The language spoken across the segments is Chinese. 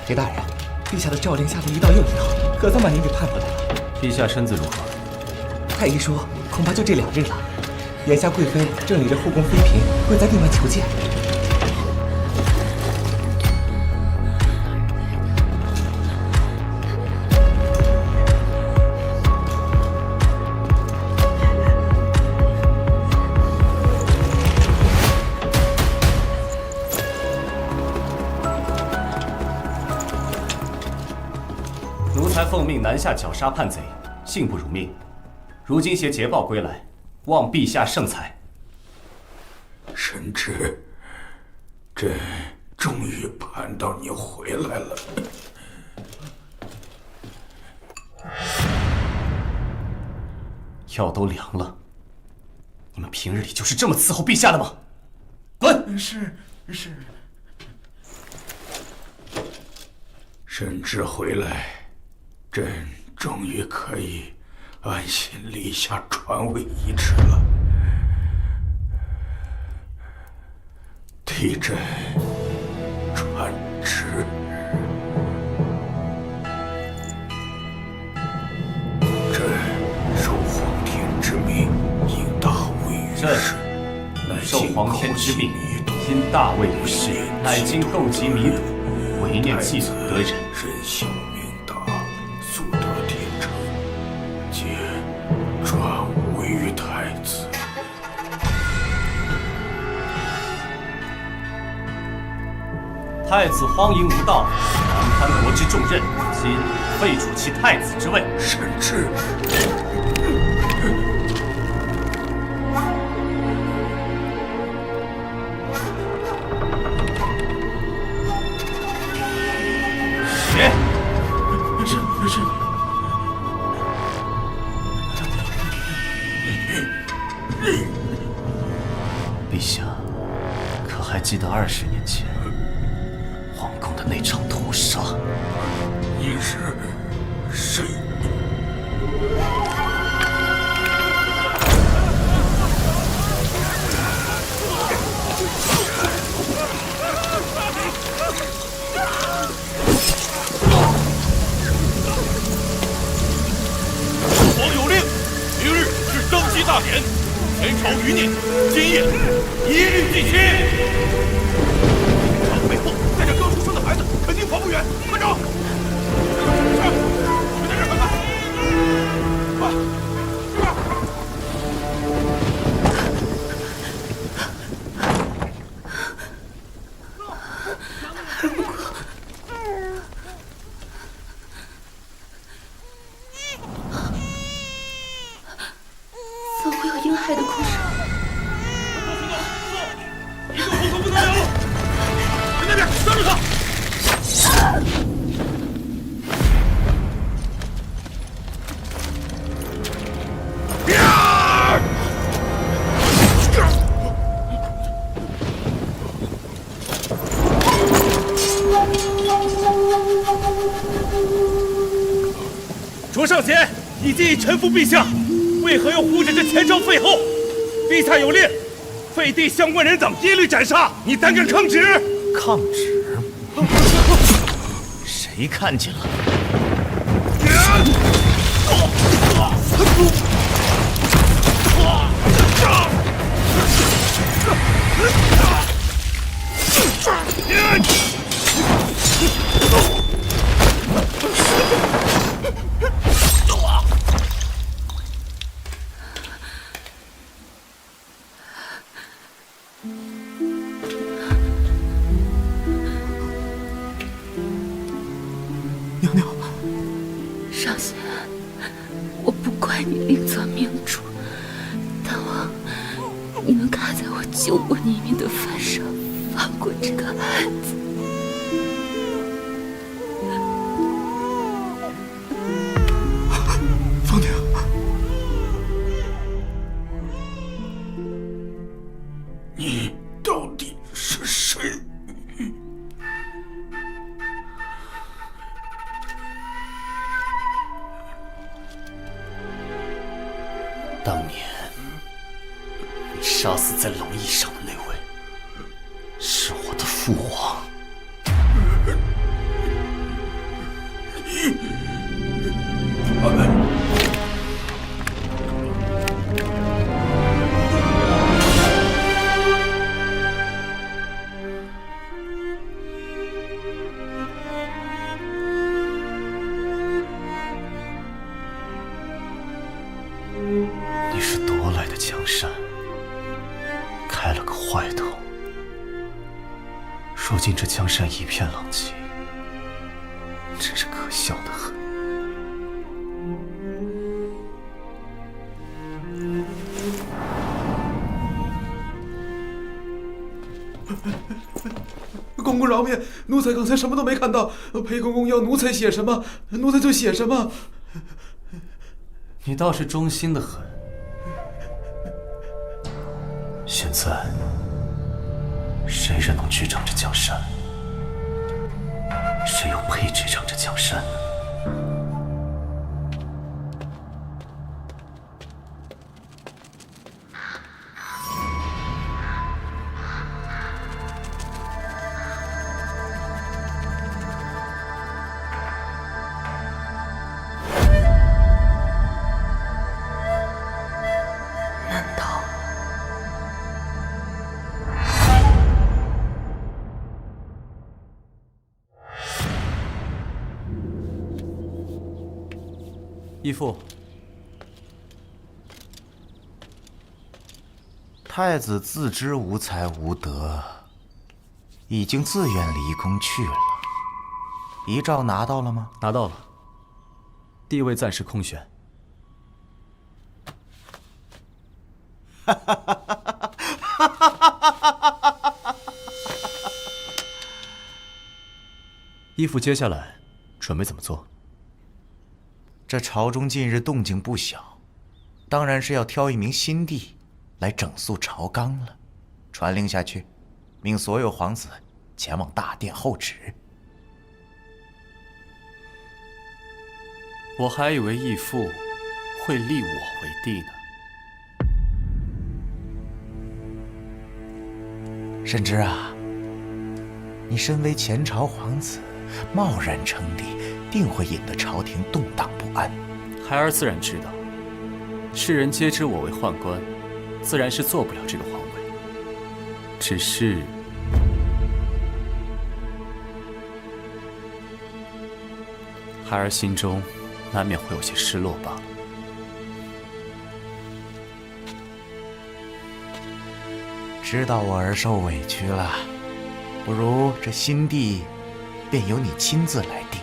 裴大人，陛下的诏令下的一道又一道，可算把您给盼回来了。陛下身子如何？太医说，恐怕就这2日了。眼下贵妃正领着后宫妃嫔会在殿外求见。奴才奉命南下绞杀叛贼，幸不辱命。如今携捷报归来，望陛下圣裁。神旨，朕终于盼到你回来了。药都凉了，你们平日里就是这么伺候陛下的吗？滚！是。神旨回来，朕终于可以安心立下传位遗旨了。替朕传旨。朕受皇天之命，因大位于世，受皇天之命，因大位于世，乃今构集弥土，唯念祭祖得人。人孝明达，速得天成，皆转位于太子。太子荒淫无道，难堪国之重任，今废除其太子之位。神旨。写。是。陛下，可还记得20年前皇宫的那场屠杀？你是谁？皇有令，明日是登基大典，前朝余孽，今夜一律祭旗。常背后带着刚出生的孩子，肯定跑不远。快走！是，你在这看看。快！怎会有婴孩的哭声？一个后头不能留！在那边抓住他！卓少贤，你既已臣服陛下，为何又护着这前朝废后？陛下有令，废帝相关人等一律斩杀，你胆敢抗旨？抗旨？谁看见了？娘娘，少贤，我不怪你另择明主，但望你能卡在我救过你一命的份上，放过这个孩子。凤娘，你到底是谁？当年你杀死在龙椅上的那位，是我的父皇。头。如今这江山一片狼藉，真是可笑的很。公公饶命，奴才刚才什么都没看到。裴公公要奴才写什么，奴才就写什么。你倒是忠心的很。现在，谁人能执掌这江山？谁又配执掌这江山呢？难道义父，太子自知无才无德，已经自愿离宫去了。遗诏拿到了吗？拿到了，地位暂时空悬。义父，接下来准备怎么做？这朝中近日动静不小，当然是要挑一名新帝来整肃朝纲了。传令下去，命所有皇子前往大殿候旨。我还以为义父会立我为帝呢。慎之啊，你身为前朝皇子，贸然称帝，定会引得朝廷动荡不安。孩儿自然知道，世人皆知我为宦官，自然是做不了这个皇位。只是，孩儿心中难免会有些失落罢了。知道我儿受委屈了，不如这新帝便由你亲自来定，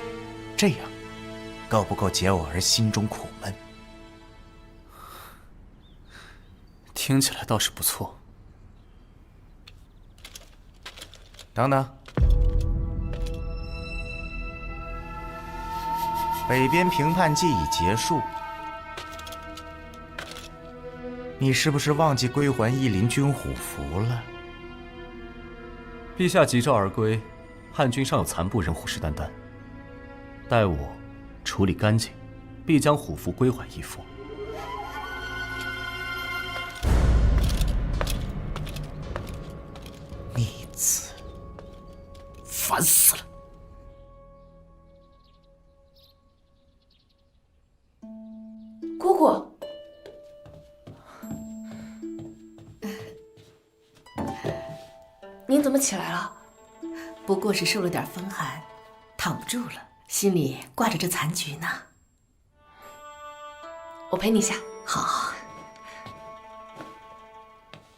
这样够不够解我儿心中苦闷？听起来倒是不错。等等，北边评判季已结束，你是不是忘记归还义林军虎符了？陛下急召而归，叛军尚有残部人虎视眈眈，待我处理干净，必将虎符归还义父。逆子，烦死了！姑姑，您怎么起来了？不过是受了点风寒，躺不住了，心里挂着这残局呢。我陪你下。好。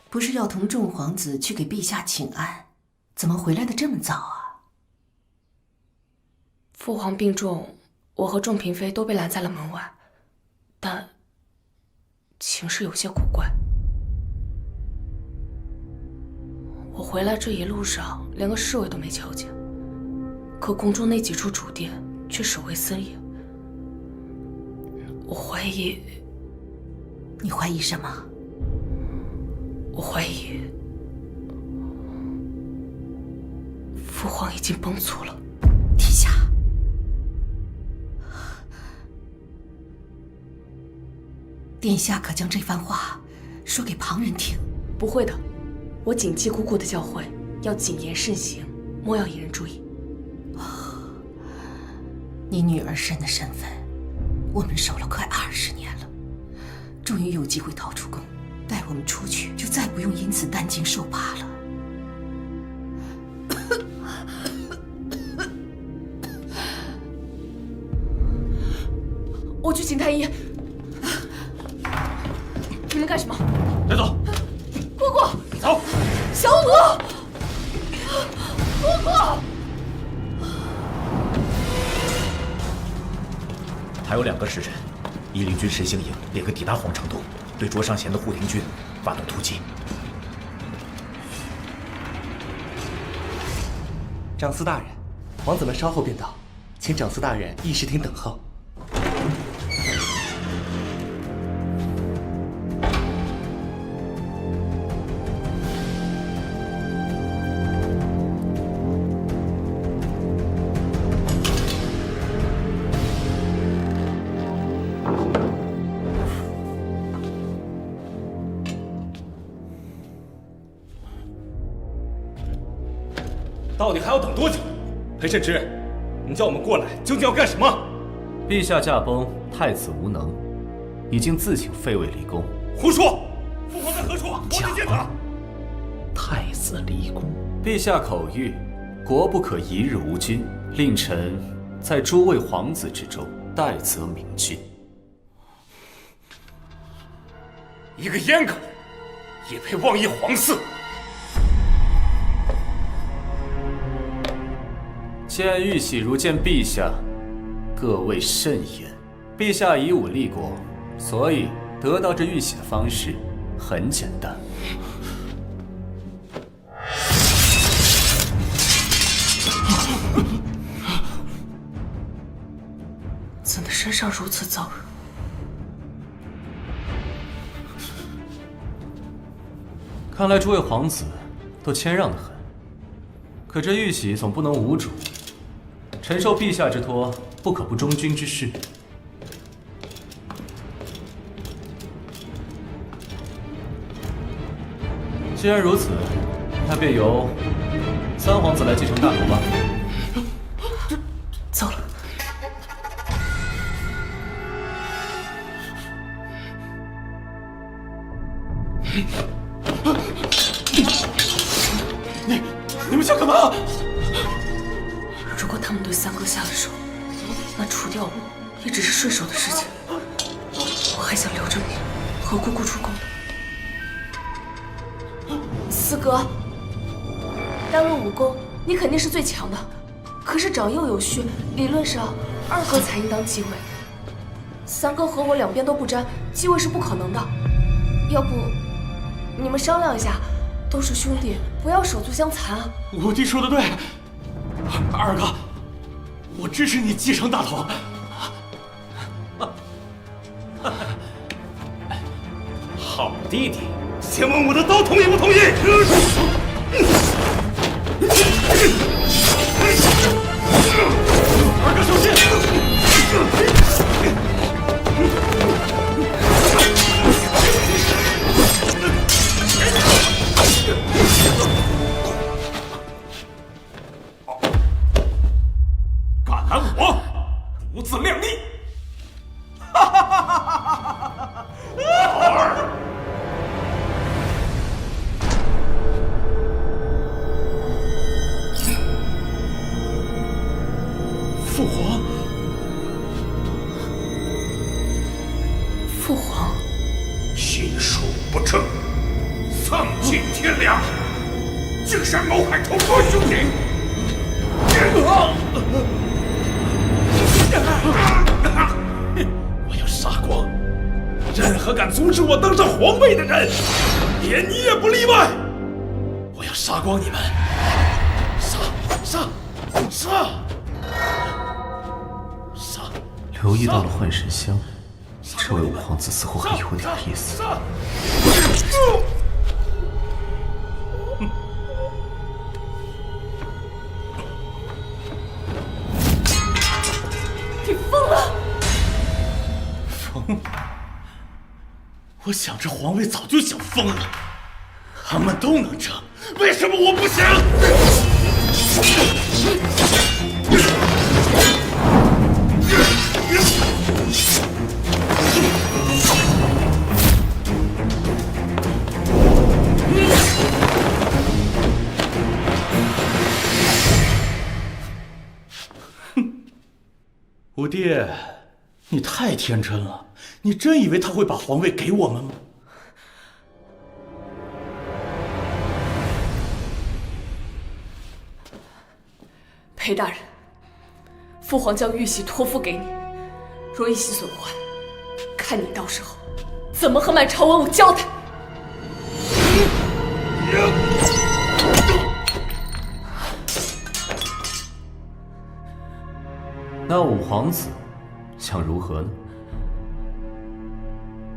不是要同众皇子去给陛下请安，怎么回来的这么早啊？父皇病重，我和众嫔妃都被拦在了门外，但情势有些古怪。我回来这一路上连个侍卫都没瞧见，可宫中那几处主殿却守卫森严。我怀疑。你怀疑什么？我怀疑父皇已经崩殂了。殿下，殿下可将这番话说给旁人听？不会的，我谨记姑姑的教诲，要谨言慎行，莫要引人注意。你女儿身的身份，我们守了快20年了，终于有机会逃出宫。带我们出去，就再不用因此担惊受怕了。我去请太医。你们干什么？带走。姑姑，走。小还有2个时辰，夷陵军神行营立刻抵达皇城东，对卓尚贤的护庭军发动突击。长司大人，王子们稍后便到，请长司大人议事厅等候。到底还要等多久？裴慎之，你叫我们过来究竟要干什么？陛下驾崩，太子无能，已经自请废位离宫。胡说！父皇在何处？我得见他。太子离宫，陛下口谕，国不可一日无君，令臣在诸位皇子之中代责明君。一个阉狗，也配妄议皇嗣？见玉玺如见陛下，各位慎言。陛下以武立国，所以得到这玉玺的方式很简单。怎的身上如此燥热？看来诸位皇子都谦让得很，可这玉玺总不能无主。臣受陛下之托，不可不忠君之事。既然如此，那便由3皇子来继承大统吧。走了。你们想干嘛？如果他们对三哥下了手，那除掉我也只是顺手的事情。我还想留着你和姑姑出宫。四哥，单论武功，你肯定是最强的。可是长幼有序，理论上二哥才应当继位。三哥和我两边都不沾，继位是不可能的。要不，你们商量一下，都是兄弟，不要手足相残啊！我弟说的对，二哥，我支持你继承大统。好弟弟，先问我的刀同意不同意？二哥小心！敢拦我，独自量力！父皇，父皇，心术不正，丧尽天良，竟然谋害同国兄弟！我要杀光任何敢阻止我登上皇位的人，连你也不例外！我要杀光你们！杀！留意到了幻神香，这位五皇子似乎还有点意思。你疯了！疯？我想这皇位早就想疯了，他们都能争，为什么我不行？五弟，你太天真了，你真以为他会把皇位给我们吗？裴大人，父皇将玉玺托付给你，若玉玺损坏，看你到时候怎么和满朝文武交代。那五皇子想如何呢？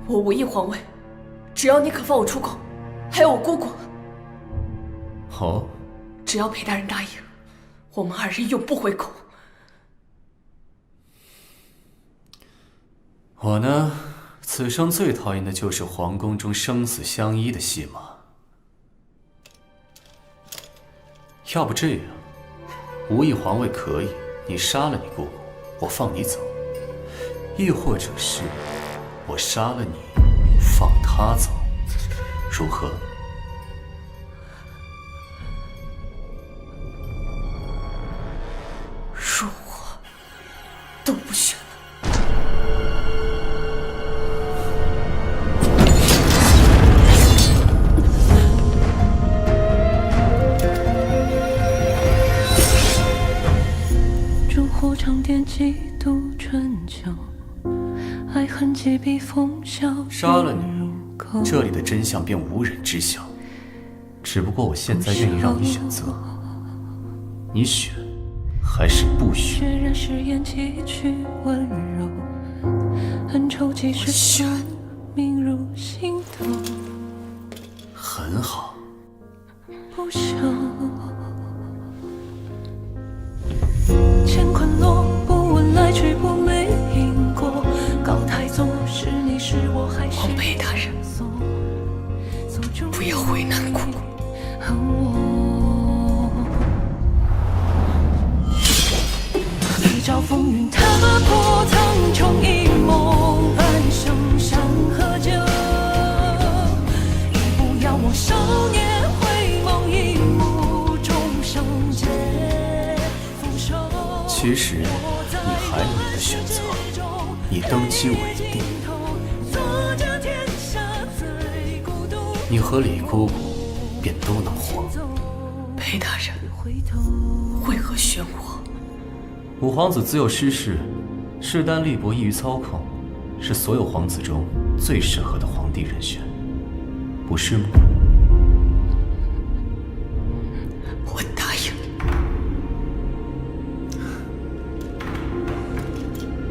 我无意皇位，只要你肯放我出宫，还有我姑姑。哦，只要裴大人答应，我们二人永不回宫。我呢，此生最讨厌的就是皇宫中生死相依的戏码。要不这样，无意皇位可以，你杀了你姑姑，我放你走；亦或者是我杀了你，放她走，如何？恕我都不选了。烛火长点几度春秋，爱恨几笔风萧。杀了你，这里的真相便无人知晓。只不过我现在愿意让你选择，你选还是不选？血染誓言几曲温柔，恩仇几时宿命入心头。很好。不朽，乾坤落，不问来去，不没因果。高台宗是你是我还是裴大人，不要为难姑姑。一朝风云踏破苍穹一梦，半生山河旧。一步遥望少年回眸一幕，终生皆负手。其实你还有你的选择，你登基为帝，你和李姑姑便都能活。裴大人，为何选我？五皇子自幼失势，势单力薄，易于操控，是所有皇子中最适合的皇帝人选，不是吗？我答应。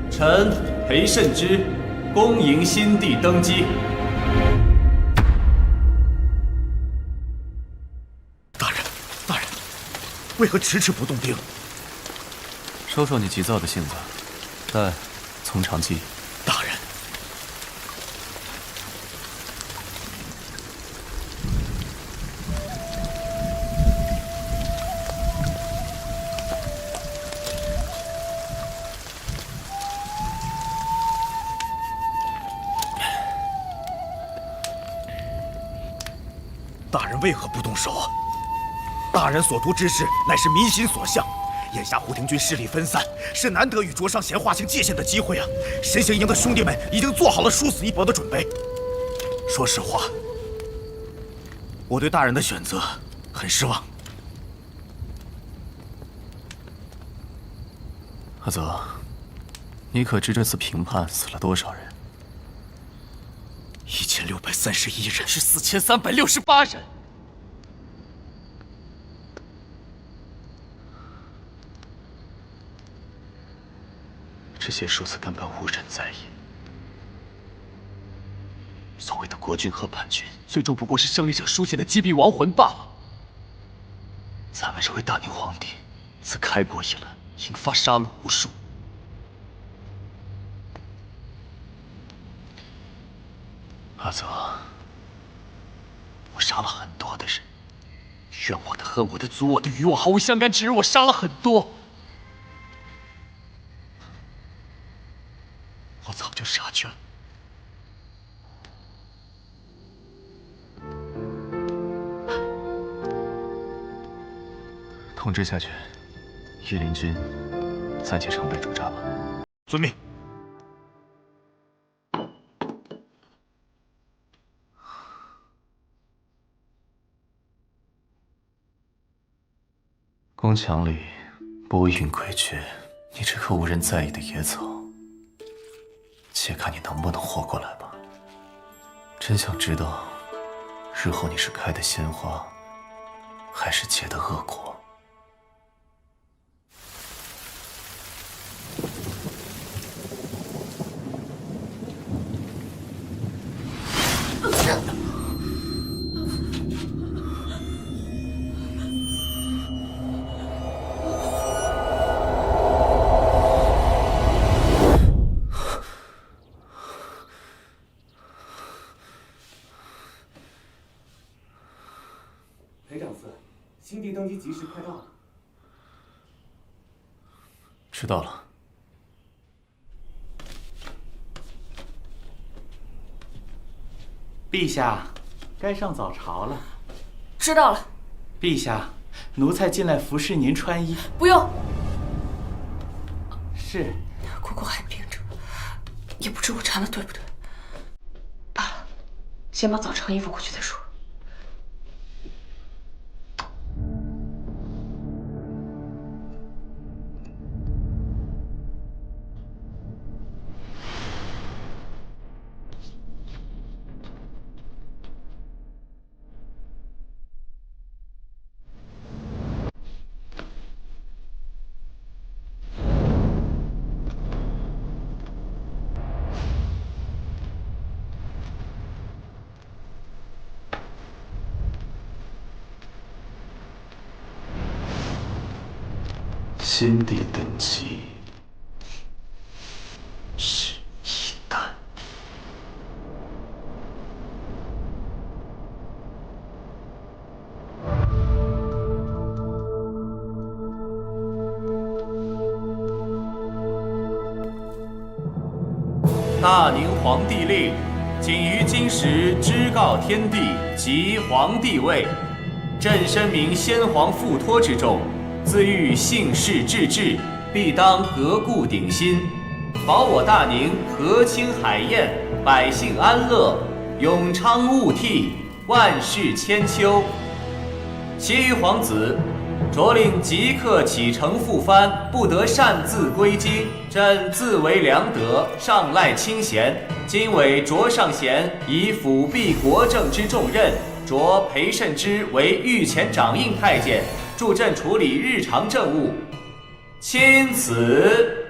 臣裴慎之恭迎新帝登基。大人，为何迟迟不动兵？收收你急躁的性子，待从长计议。大人，大人为何不动手？大人所图之事，乃是民心所向。眼下胡廷军势力分散，是难得与卓尚贤划清界限的机会啊！神行营的兄弟们已经做好了殊死一搏的准备。说实话，我对大人的选择很失望。阿泽，你可知这次平叛死了多少人？1631人，是4368人。这些数字根本无人在意。所谓的国军和叛军，最终不过是胜利者书写的击毙亡魂罢了。咱们这位大宁皇帝，自开国以来，引发杀戮无数。阿泽，我杀了很多的人，怨我的、恨我的、族我的，与我毫无相干之人，我杀了很多。我早就杀绝了。通知下去，御林军暂且城北驻扎吧。遵命。宫墙里波云诡谲，你这棵无人在意的野草，且看你能不能活过来吧。真想知道，日后你是开的鲜花，还是结的恶果。裴长司，新帝登基吉时快到了。知道了。陛下，该上早朝了。知道了。陛下，奴才进来服侍您穿衣。不用。是。姑姑还病着，也不知我缠了对不对。罢了，先把早朝衣服回去再说。新帝登基是一旦。大宁皇帝令，仅于今时知告天地及皇帝位，朕深明先皇付托之重。自欲幸事至治，必当革故鼎新，保我大宁和清海晏，百姓安乐，永昌勿替，万世千秋。其余皇子，着令即刻启程复藩，不得擅自归京。朕自为良德，上赖清贤。今委擢上贤以辅弼国政之重任，擢裴慎之为御前掌印太监。助朕处理日常政务，钦此。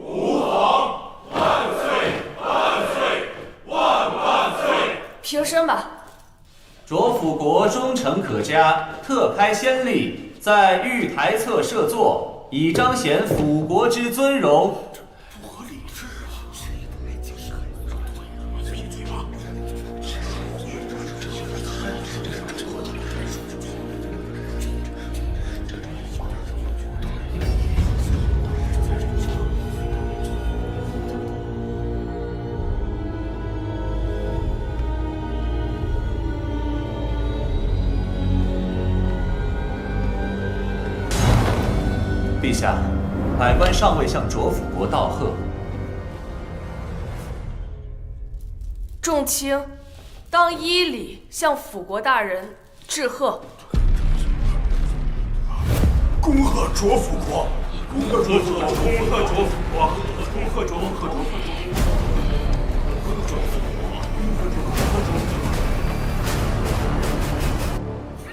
吾皇万岁万岁万万岁！平身吧。擢辅国忠诚可嘉，特开先例，在御台侧设座，以彰显辅国之尊荣。不合理智啊！闭嘴吧！陛下，百官尚未向擢辅国道贺。众卿，当依礼向辅国大人致贺。恭贺擢辅国！恭贺擢辅国！恭贺擢辅国！恭贺擢辅国！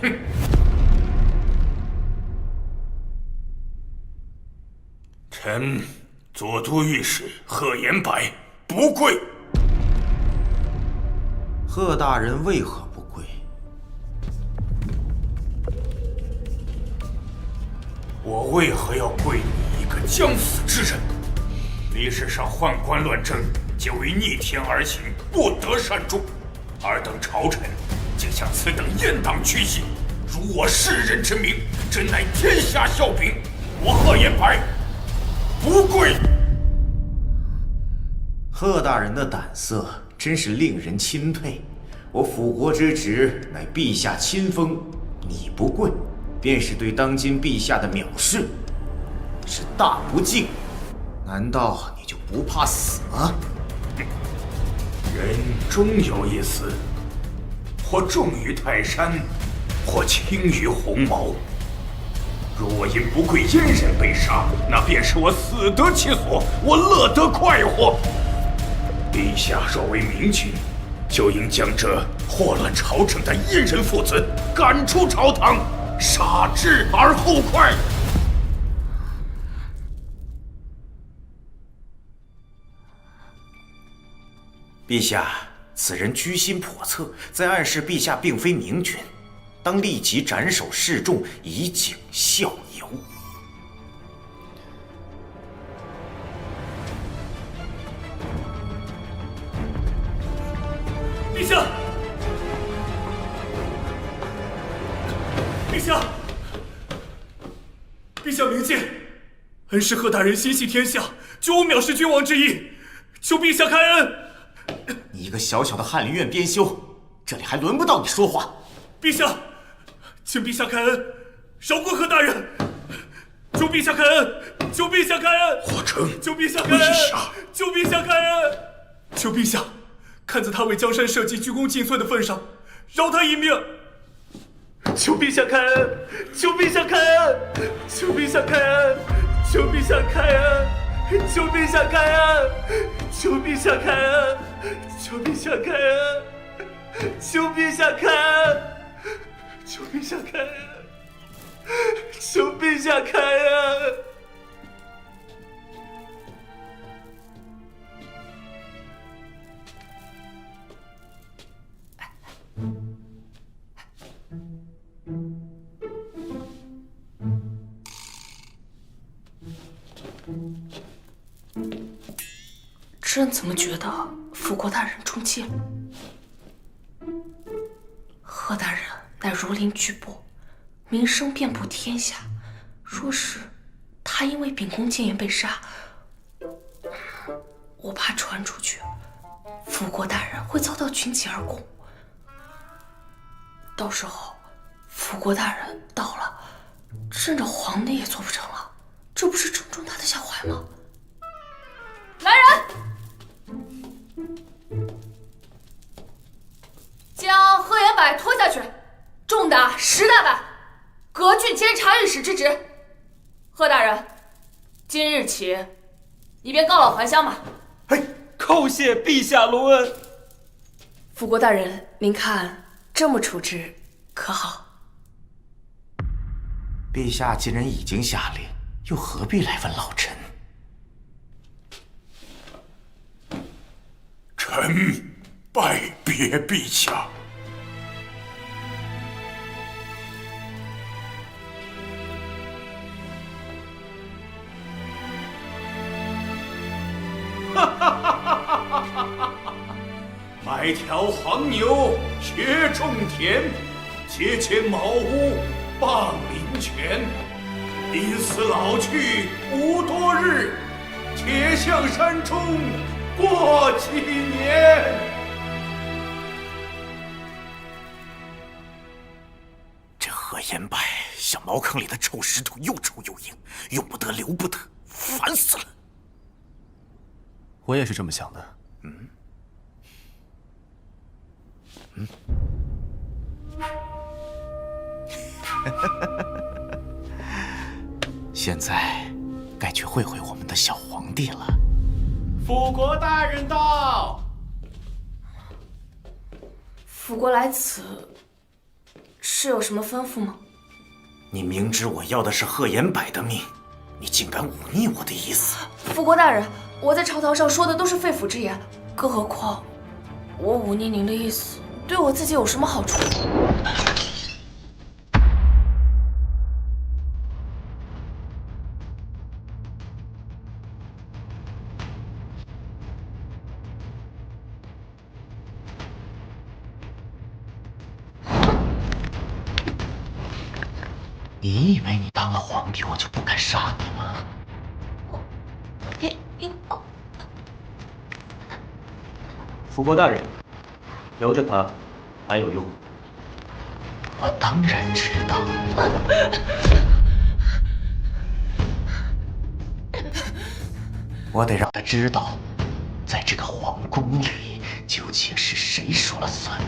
哼！臣左都御史贺延白不跪。贺大人为何不跪？我为何要跪你一个将死之人？历史上宦官乱政，皆为逆天而行，不得善终。尔等朝臣竟向此等阉党屈膝，辱我世人之名，真乃天下笑柄。我贺延白不跪。贺大人的胆色真是令人钦佩。我辅国之职乃陛下亲封，你不跪，便是对当今陛下的藐视，是大不敬。难道你就不怕死吗？人终有一死，或重于泰山，或轻于鸿毛。若我因不贵阉人被杀，那便是我死得其所，我乐得快活。陛下若为明君，就应将这祸乱朝政的阉人父子赶出朝堂，杀之而后快。陛下，此人居心叵测，在暗示陛下并非明君，当立即斩首示众，以儆效尤。陛下，陛下，陛下明鉴，恩师贺大人心系天下，绝无藐视君王之意，求陛下开恩。你一个小小的翰林院编修，这里还轮不到你说话。陛下，请陛下开恩，饶过贺大人，求陛下开恩，求陛下开恩。华成，求陛下开恩，求陛下开恩，求陛下看在他为江山社稷鞠躬尽瘁的份上，饶他一命。求陛下开恩，求陛下开恩，求陛下开恩，求陛下开恩，求陛下开恩，求陛下开恩，求陛下开恩，求陛下开恩，求陛下开恩，求陛下开恩。朕怎么觉得辅国大人中计了？贺大人乃儒林巨擘，名声遍布天下。若是他因为秉公谏言被杀，我怕传出去，辅国大人会遭到群起而攻。到时候辅国大人倒了，朕这皇帝也做不成了，这不是正中他的下怀吗？来人，将贺延柏拖下去，重打10大板，革去监察御史之职。贺大人，今日起，你便告老还乡吧。叩谢陛下隆恩。辅国大人，您看这么处置可好？陛下既然已经下令，又何必来问老臣？臣拜别陛下。买条黄牛，学种田，节俭茅屋，傍林泉。因此老去无多日，且向山中过几年。这贺延柏像茅坑里的臭石头，又臭又硬，用不得留不得，烦死了。我也是这么想的。现在该去会会我们的小皇帝了。辅国大人到。辅国来此，是有什么吩咐吗？你明知我要的是贺延柏的命，你竟敢忤逆我的意思？辅国大人，我在朝堂上说的都是肺腑之言，更何况我忤逆您的意思，对我自己有什么好处？你以为你当了皇帝，我就不敢杀你吗？辅国大人，留着他还有用。我当然知道。我得让他知道，在这个皇宫里，究竟是谁说了算。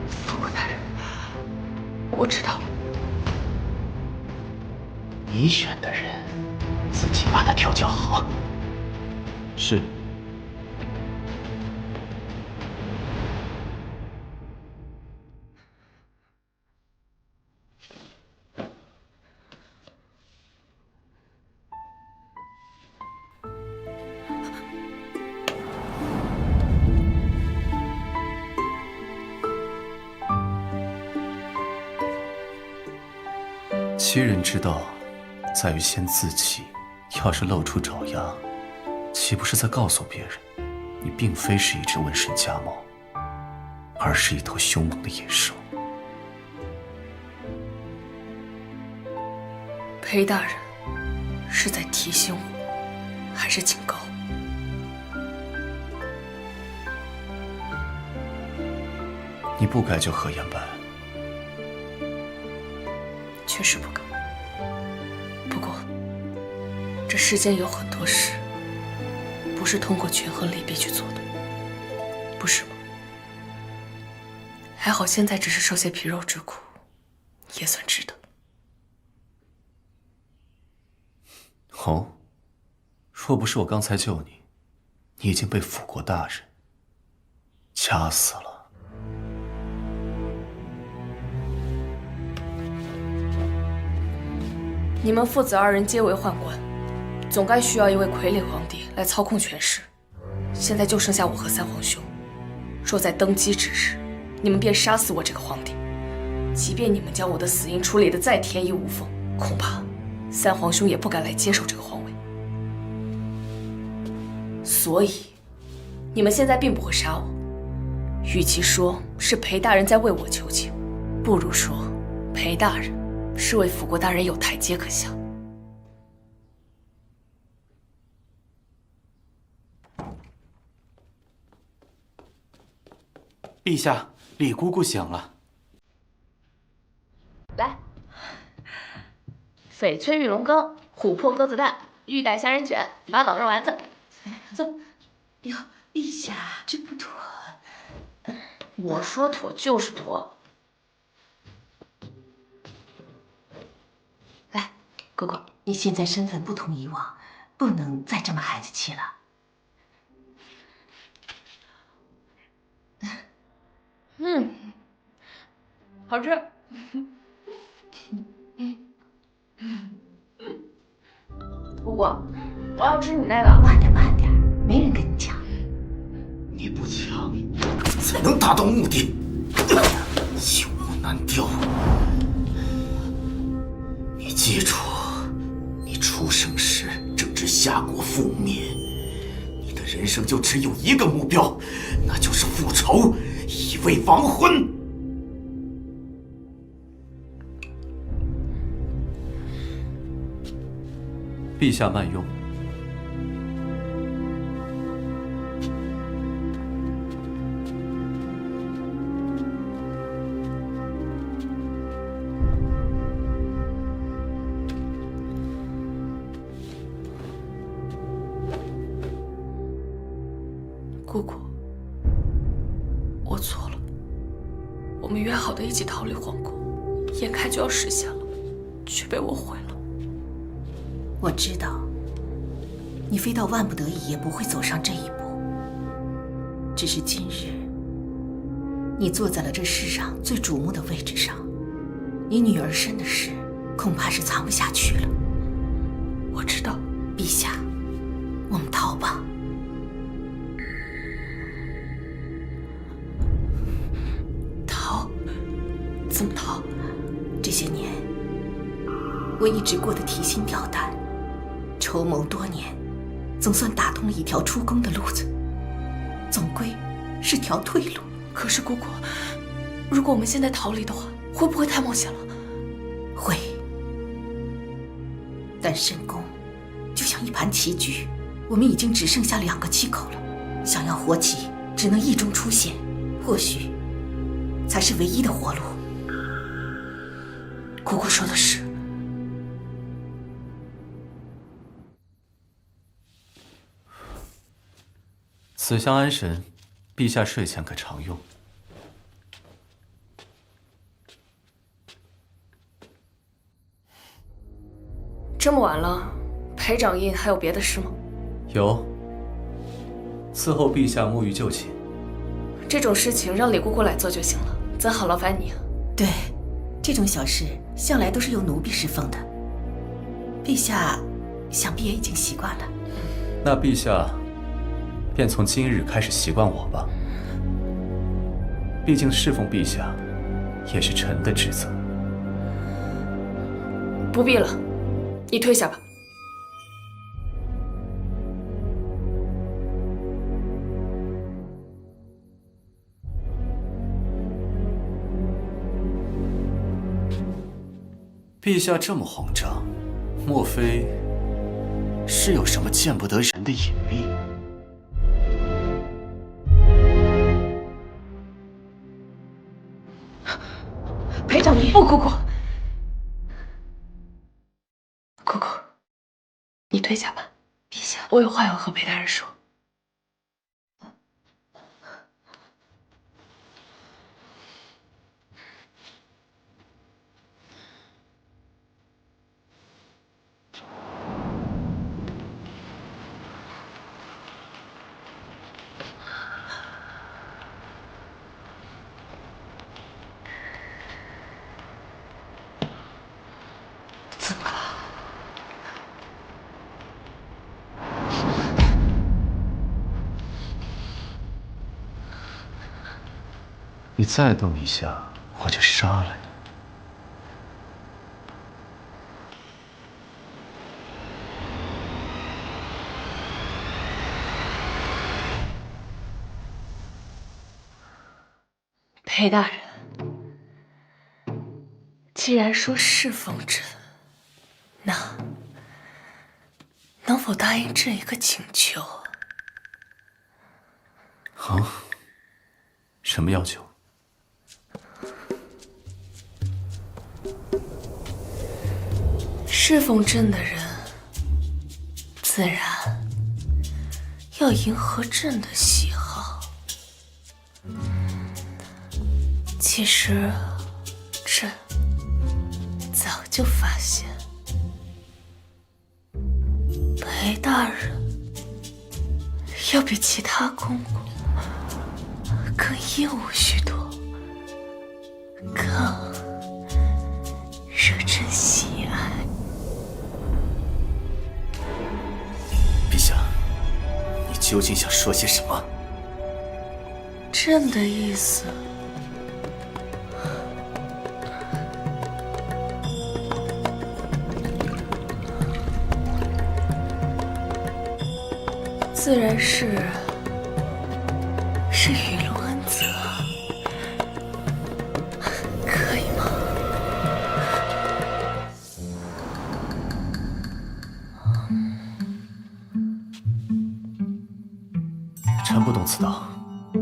辅国大人，我知道。你选的人，自己把他调教好。是。欺人之道，在于先自欺。要是露出爪牙，岂不是在告诉别人，你并非是一只瘟神家猫，而是一头凶猛的野兽？裴大人，是在提醒我，还是警告我？你不改就何言白。确实不该。不过，这世间有很多事，不是通过权衡利弊去做的，不是吗？还好现在只是受些皮肉之苦，也算值得。哦，若不是我刚才救你，你已经被辅国大人掐死了。你们父子二人皆为宦官，总该需要一位傀儡皇帝来操控权势。现在就剩下我和三皇兄，若在登基之日，你们便杀死我这个皇帝，即便你们将我的死因处理得再天衣无缝，恐怕三皇兄也不敢来接手这个皇位。所以，你们现在并不会杀我，与其说是裴大人在为我求情，不如说裴大人是为辅国大人有台阶可下。陛下，李姑姑醒了。来，翡翠玉龙羹、琥珀鸽子蛋、玉带虾仁卷、玛瑙肉丸子。走。哟，陛下，这不妥。我说妥就是妥。来，姑姑，你现在身份不同以往，不能再这么孩子气了。好吃。姑姑，我要吃你那个。慢点，慢点，没人跟你抢。你不抢，才能达到目的。有目难调。你记住，你出生时正值夏国覆灭，你的人生就只有一个目标，那就是复仇，以慰亡魂。陛下慢用。姑姑，我错了。我们约好的一起逃离皇宫，眼看就要实现了，却被我毁了。我知道，你非到万不得已也不会走上这一步。只是今日，你坐在了这世上最瞩目的位置上，你女儿身的事，恐怕是藏不下去了。我知道，陛下，我们逃吧。逃？怎么逃？这些年，我一直过得提心吊胆。筹谋多年，总算打通了一条出宫的路子，总归是条退路。可是姑姑，如果我们现在逃离的话，会不会太冒险了？会。但深宫就像一盘棋局，我们已经只剩下2个气口了，想要活棋，只能异中出现，或许才是唯一的活路。姑姑说的是。此香安神，陛下睡前可常用。这么晚了，裴掌印还有别的事吗？有，伺候陛下沐浴就寝。这种事情让李姑姑来做就行了，怎好劳烦你啊？对，这种小事向来都是由奴婢侍奉的。陛下想必也已经习惯了。那陛下便从今日开始习惯我吧。毕竟侍奉陛下也是臣的职责。不必了，你退下吧。陛下这么慌张，莫非是有什么见不得人的隐秘？裴掌印，不，姑姑，姑姑，你退下吧。陛下，我有话要和裴大人说。你再动一下，我就杀了你。裴大人，既然说侍奉朕，那能否答应朕一个请求？啊？什么要求？侍奉朕的人，自然要迎合朕的喜好。其实，朕早就发现，裴大人要比其他公公更英武许多，更惹朕喜爱。陛下，你究竟想说些什么？朕的意思，自然是雨露恩泽，可以吗？臣不懂此道，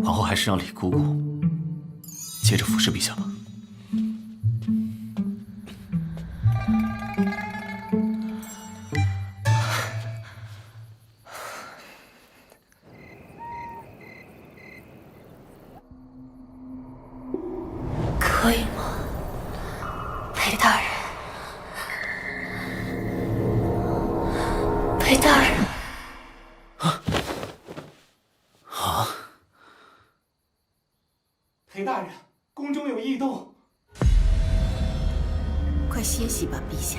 往后还是让李姑姑接着服侍陛下吧。可以吗，裴大人？裴大人！裴大人，宫中有异动。快歇息吧，陛下。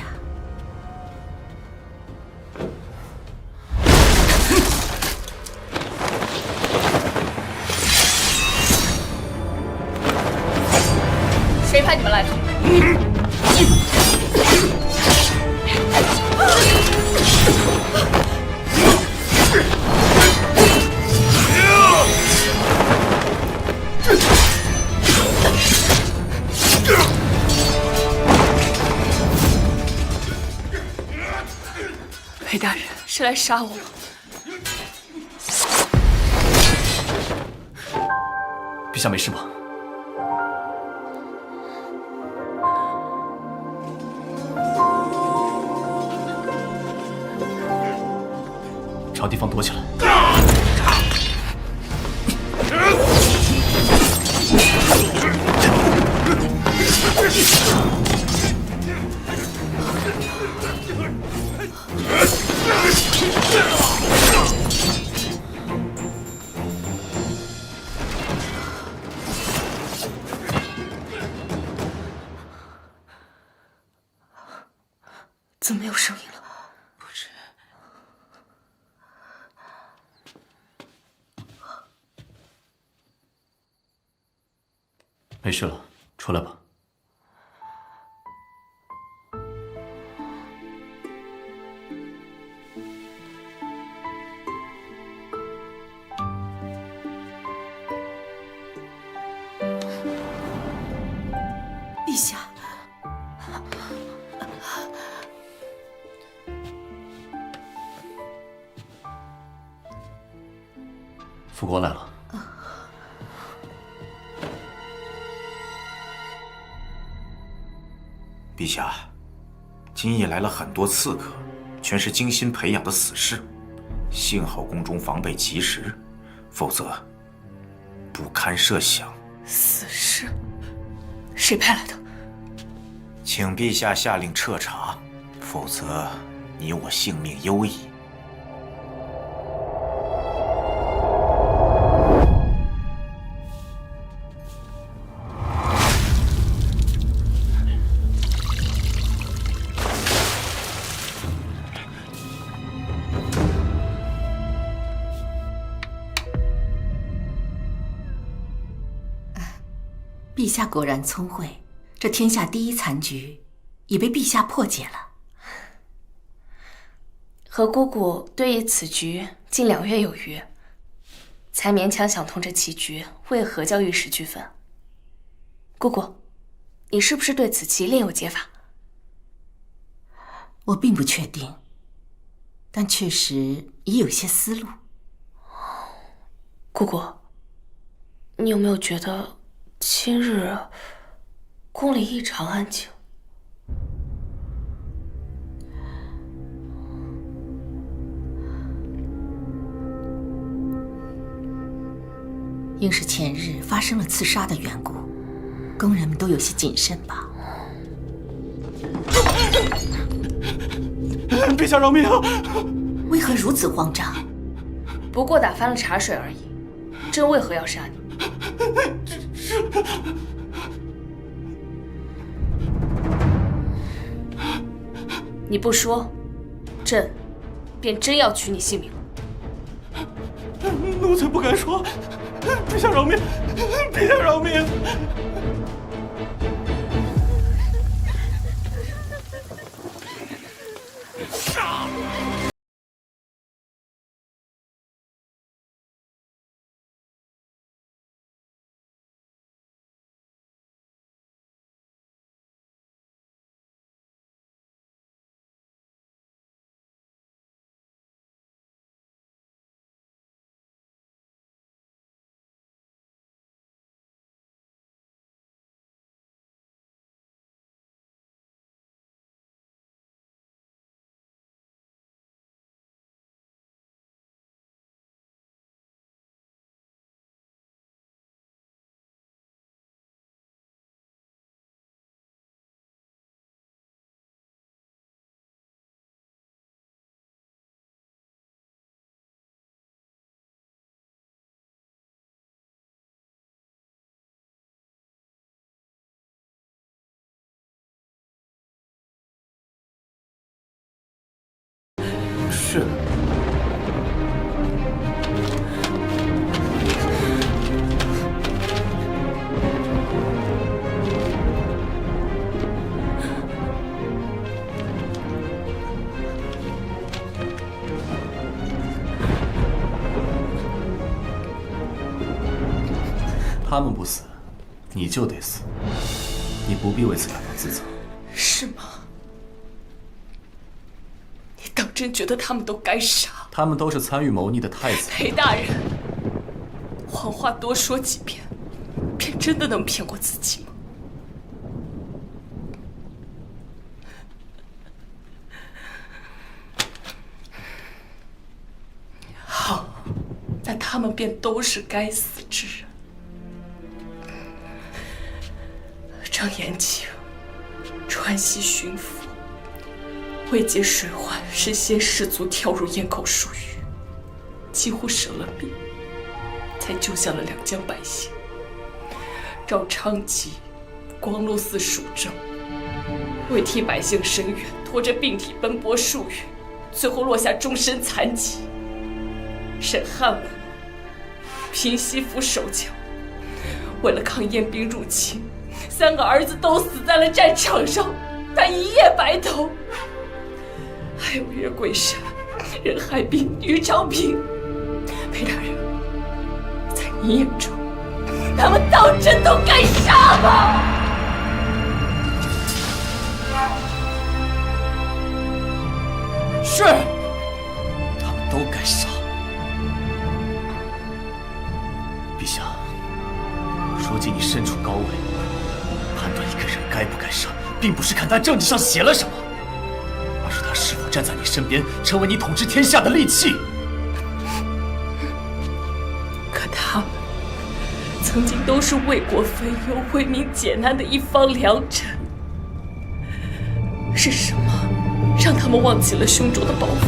谁派你们来的？裴大人是来杀我吗？陛下没事吗？找地方躲起来。怎么没有声音了？不是，没事了，出来吧。陛下，副国来了。陛下，今夜来了很多刺客，全是精心培养的死士，幸好宫中防备及时，否则不堪设想。死士？谁派来的？请陛下下令彻查，否则你我性命忧矣。陛下果然聪慧，这天下第一残局已被陛下破解了。和姑姑对弈此局近2月有余，才勉强想通这棋局为何叫玉石俱焚。姑姑，你是不是对此棋另有解法？我并不确定，但确实已有些思路。姑姑，你有没有觉得今日宫里异常安静？应是前日发生了刺杀的缘故，宫人们都有些谨慎吧。陛下饶命啊！为何如此慌张？不过打翻了茶水而已，朕为何要杀你？你不说，朕便真要取你性命了。奴才不敢说，陛下饶命！陛下饶命！是。他们不死，你就得死。你不必为此感到自责。是吗？你当真觉得他们都该杀？他们都是参与谋逆的太子。裴大人，谎话多说几遍，便真的能骗过自己吗？好，那他们便都是该死之人。张延庆，川西巡抚，未解水患，身先士卒跳入堰口疏鱼，几乎舍了命，才救下了2江百姓。赵昌吉、光禄寺蜀正，为替百姓伸冤，拖着病体奔波数月，最后落下终身残疾。沈汉文平西府守将，为了抗燕兵入侵，3个儿子都死在了战场上，他一夜白头。还有岳桂山、任海滨、于长平，裴大人，在你眼中，他们当真都该杀吗？是，他们都该杀。陛下，如今你身处高位，判断一个人该不该杀，并不是看他政治上写了什么，而是他是否站在你身边，成为你统治天下的利器。可他们曾经都是为国分忧、为民解难的一方良臣，是什么让他们忘记了胸中的抱负？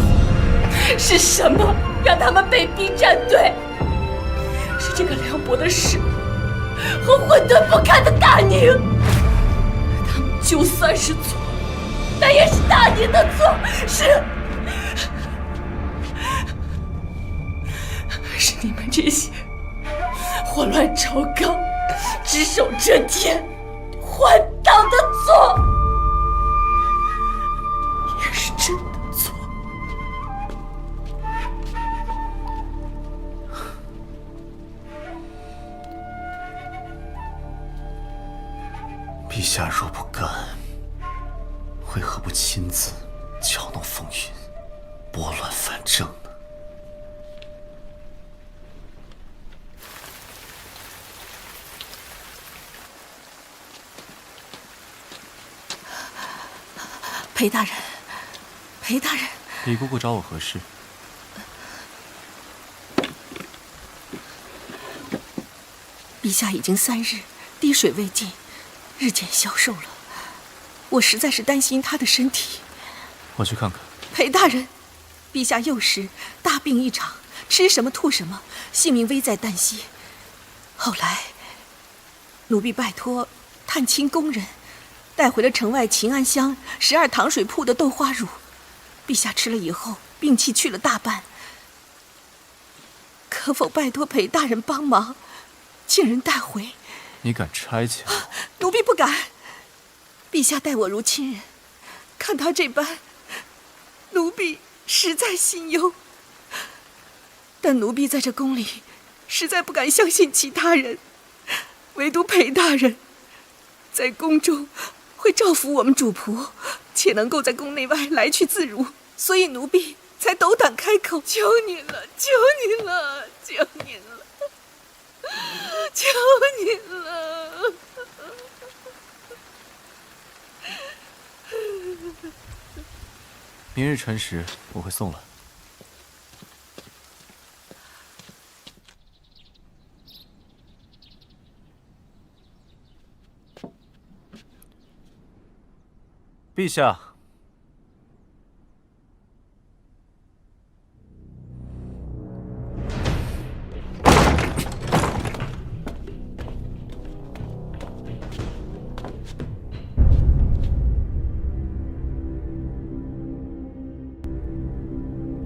是什么让他们被逼站队？是这个凉薄的事和混沌不堪的大宁。他们就算是错，那也是大宁的错，是你们这些祸乱朝纲、只手遮天、换党的错，也是真的错。陛下若不干，为何不亲自搅动风云，拨乱反正呢？裴大人，裴大人，李姑姑找我何事？陛下已经3日滴水未进，日渐消瘦了，我实在是担心他的身体。我去看看。裴大人，陛下幼时大病一场，吃什么吐什么，性命危在旦夕。后来，奴婢拜托探亲工人带回了城外秦安乡12糖水铺的豆花乳，陛下吃了以后，病气去了大半。可否拜托裴大人帮忙，请人带回？你敢差遣？奴婢不敢。陛下待我如亲人，看他这般，奴婢实在心忧。但奴婢在这宫里，实在不敢相信其他人，唯独裴大人在宫中会照拂我们主仆，且能够在宫内外来去自如，所以奴婢才斗胆开口。求你了，求你了，求你了，求你了！明日辰时我会送来。陛下，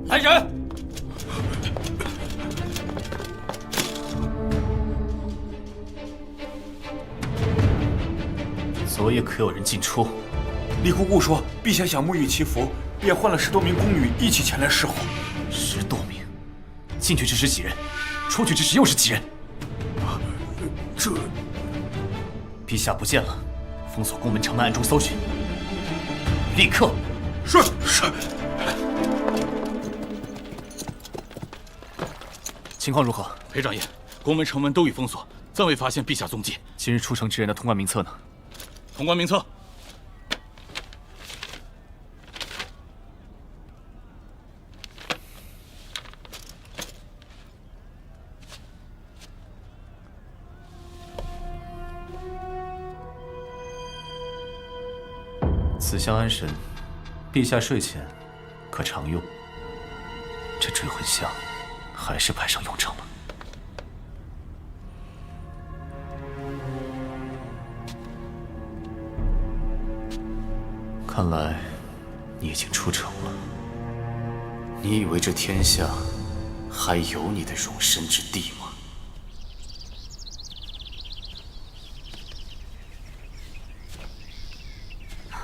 来人！昨夜可有人进出？李姑姑说，陛下想沐浴祈福，便唤了10多名宫女一起前来侍候。10多名，进去之时几人？出去之时又是几人？这……陛下不见了，封锁宫门城门，暗中搜寻。立刻！是。情况如何？裴长业，宫门城门都已封锁，暂未发现陛下踪迹。今日出城之人的通关名册呢？通关名册。此香安神，陛下睡前可常用。这追魂香还是派上用场了。看来你已经出城了。你以为这天下还有你的容身之地吗？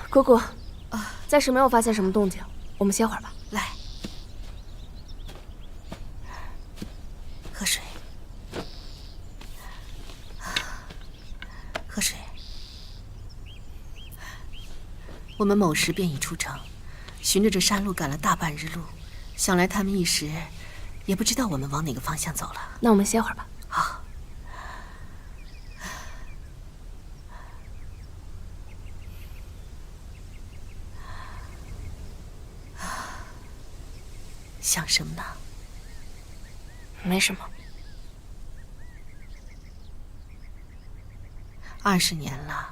姑姑，暂时没有发现什么动静，我们歇会儿吧。来，喝水，喝水。我们某时便已出城，循着这山路赶了大半日路，想来他们一时也不知道我们往哪个方向走了。那我们歇会儿吧。好。想什么呢？没什么。 20年了，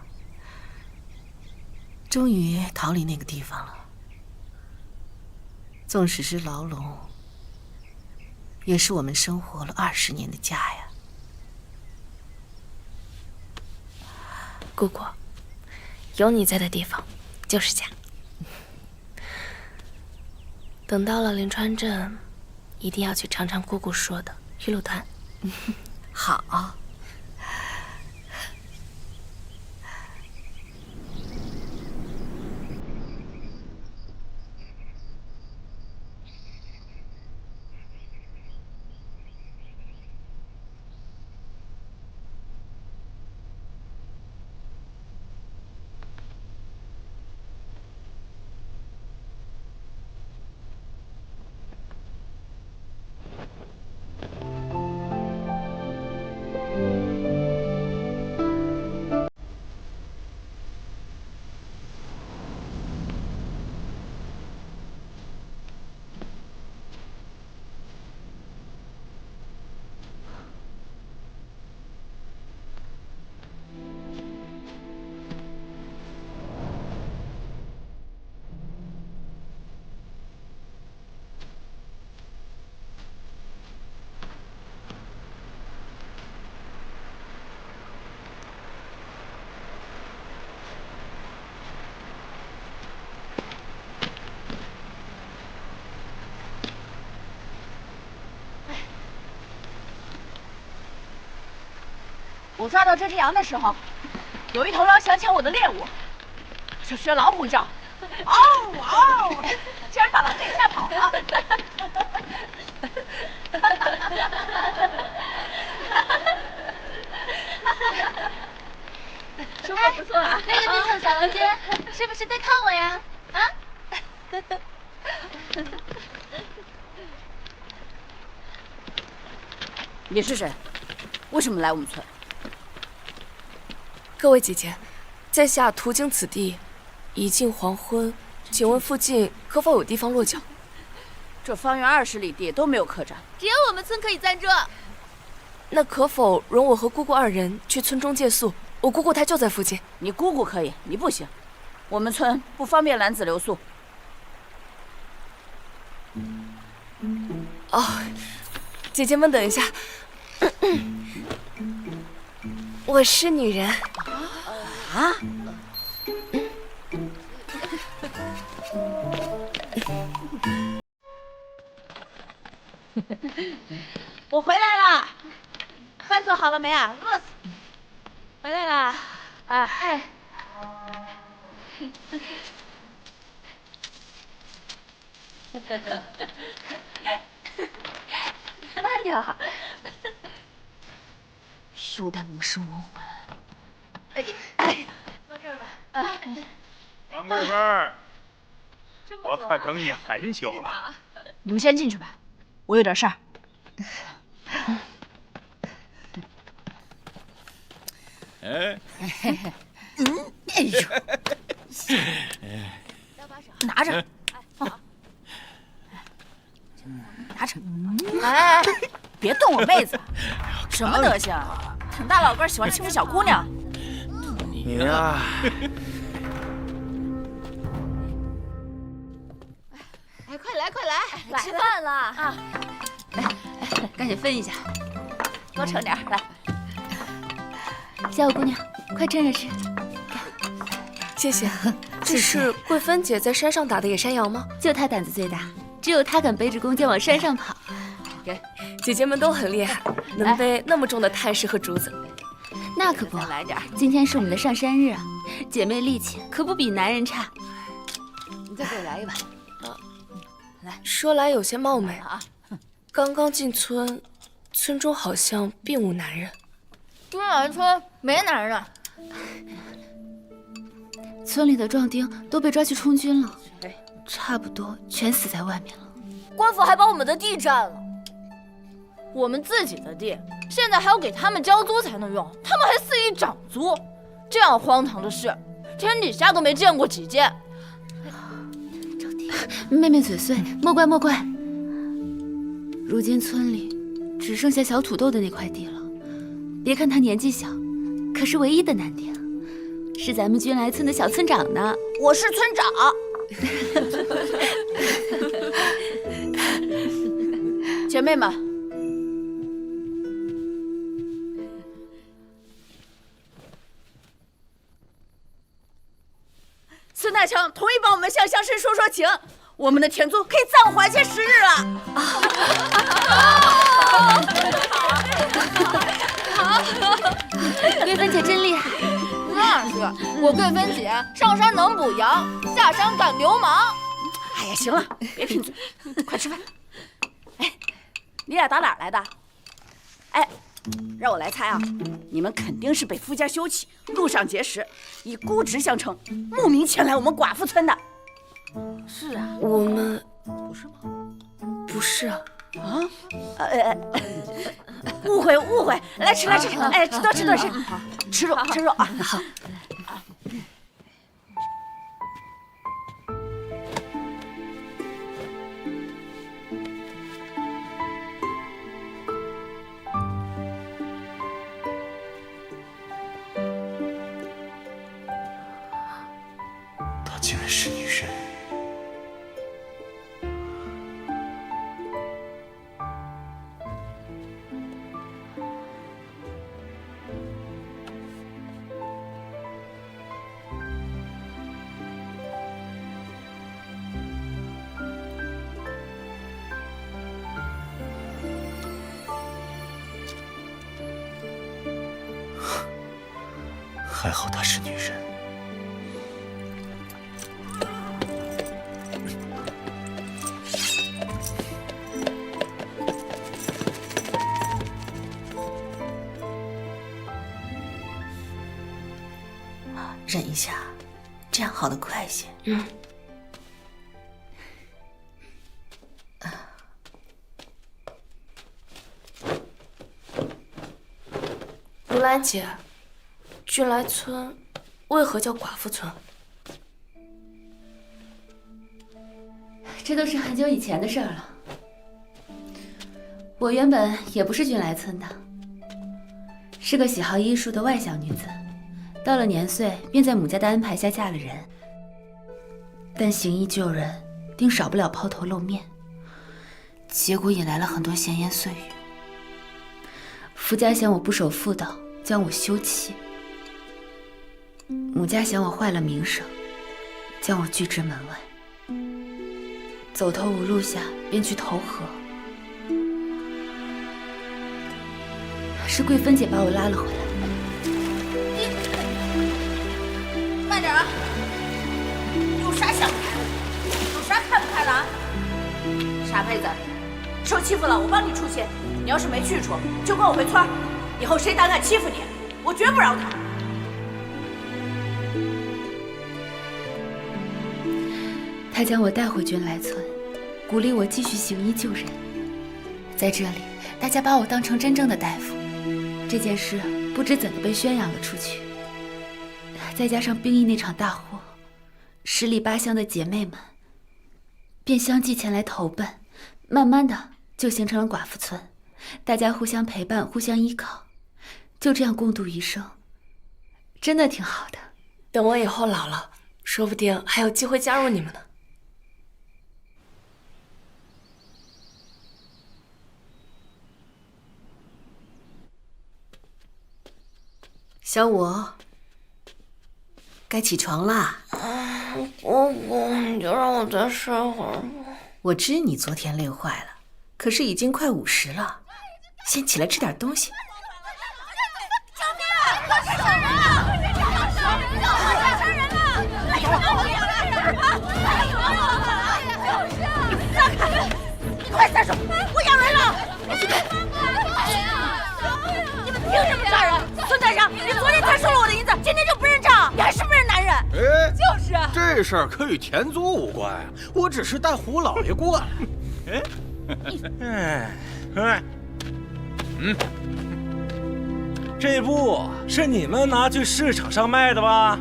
终于逃离那个地方了。纵使是牢笼，也是我们生活了20年的家呀。姑姑，有你在的地方就是家。等到了临川镇，一定要去尝尝姑姑说的玉露团。好。 我抓到这只羊的时候，有一头狼想抢我的猎物，就学老虎叫，嗷嗷，竟然把狼给吓跑了。收获不错啊！那个地上小楼间是不是在看我呀？啊？你是谁？为什么来我们村？ 各位姐姐，在下途经此地，已近黄昏，请问附近可否有地方落脚？这方圆20里地都没有客栈，只有我们村可以暂住。那可否容我和姑姑2人去村中借宿？我姑姑她就在附近。你姑姑可以，你不行。我们村不方便男子留宿。哦，姐姐们等一下，我是女人。 啊！我回来了，饭做好了没啊？饿死！回来了，哎。慢点。有点不舒服。 坐这儿吧。王贵芬，我可等你很久了。你们先进去吧，我有点事儿。哎，哎呦，拿着，拿着。哎，别动我妹子，什么德行？挺大老个喜欢欺负小姑娘。 你呀，哎，快来快来，吃饭了啊！来，赶紧分一下，多盛点来。小五姑娘，快趁热吃。谢谢。这是桂芬姐在山上打的野山羊吗？就她胆子最大，只有她敢背着弓箭往山上跑。给，姐姐们都很厉害，能背那么重的炭石和竹子。那可不，来点。今天是我们的上山日啊，姐妹力气可不比男人差。你再给我来一碗。来，说来有些冒昧啊，刚刚进村，村中好像并无男人。军来村没男人。村里的壮丁都被抓去充军了，差不多全死在外面了。官府还把我们的地占了，我们自己的地现在还要给他们交租才能用，他们还肆意涨租，这样荒唐的事，天底下都没见过几件。妹妹嘴碎，莫怪莫怪。如今村里只剩下小土豆的那块地了，别看他年纪小，可是唯一的男丁，是咱们军来村的小村长呢。我是村长。姐妹们，孙大强同意帮我们向乡绅说说情，我们的田租可以暂缓些时日了。好，桂芬姐真厉害。那是我桂芬姐上山能补羊，下山赶流氓。哎呀，行了，别贫嘴，快吃饭。哎，你俩打哪儿来的？哎，让我来猜啊，你们肯定是被夫家休弃，路上结识，以姑侄相称，慕名前来我们寡妇村的。是啊，我们不是吗？不是啊。啊？误会误会，来吃来吃，哎，多吃多吃，吃肉吃肉啊！好。她竟然是女人。还好她是女人。忍一下，这样好得快些。如兰姐，俊来村为何叫寡妇村？这都是很久以前的事儿了。我原本也不是俊来村的，是个喜好医术的外乡女子。到了年岁，便在母家的安排下嫁了人。但行医救人，定少不了抛头露面，结果引来了很多闲言碎语。夫家嫌我不守妇道，将我休妻；母家嫌我坏了名声，将我拒之门外。走投无路下，便去投河。是桂芬姐把我拉了回来。慢点啊！有啥想不开的？有啥看不开的啊？傻胚子，受欺负了，我帮你出气。你要是没去处，就跟我回村。以后谁胆敢欺负你，我绝不饶他。他将我带回军来村，鼓励我继续行医救人。在这里，大家把我当成真正的大夫。这件事不知怎的被宣扬了出去。再加上兵役那场大祸，10里8乡的姐妹们便相继前来投奔，慢慢的就形成了寡妇村，大家互相陪伴，互相依靠，就这样共度余生，真的挺好的。等我以后老了，说不定还有机会加入你们呢。小五，该起床啦。姑姑，你就让我再睡会儿吧。我知你昨天累坏了，可是已经快50了，先起来吃点东西。救命啊！快杀人了！杀人了！快杀人了！撒开！你快撒手！我咬人了！你们凭什么杀人？孙大少，你昨天才收了我的银子，今天就不认账，你还是不是男人？哎，就是。这事儿可与田租无关啊，我只是带胡老爷过来。这布是你们拿去市场上卖的吧？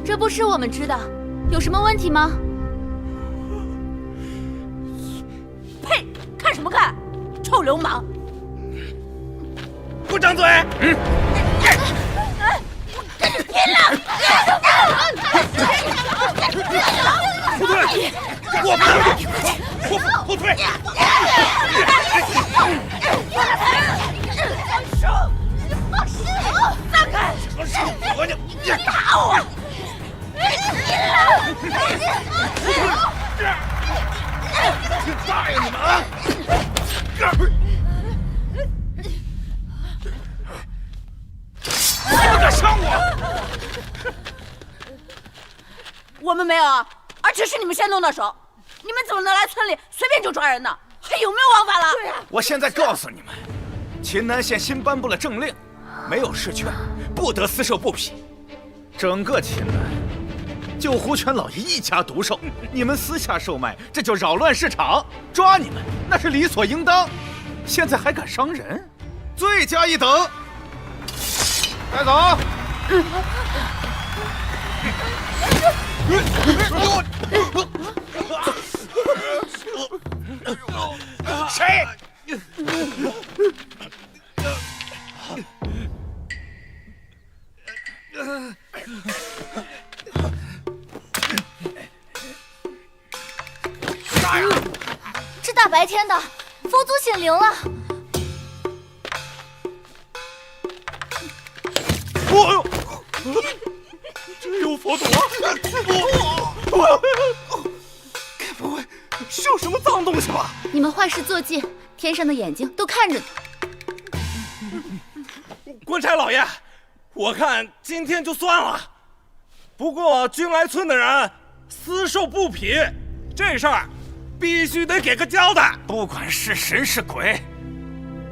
这不是我们织的，有什么问题吗？呸！看什么看？臭流氓！不张嘴！跟你拼了！后退！我后退！放手！放开！你打我！大爷你们啊！你们敢伤我？我们没有啊，而且是你们先动的手。你们怎么能来村里随便就抓人呢？还有没有王法了？对呀，我现在告诉你们，秦南县新颁布了政令，没有试券，不得私售布匹。整个秦南就胡全老爷一家独售，你们私下售卖，这就扰乱市场，抓你们那是理所应当。现在还敢伤人，罪加一等。带走。谁？这大白天的，佛祖显灵了。哦呦！真有佛祖啊！该不会是有什么脏东西吧？你们坏事做尽，天上的眼睛都看着你。官差老爷，我看今天就算了。不过军来村的人私售布匹，这事儿必须得给个交代。不管是神是鬼，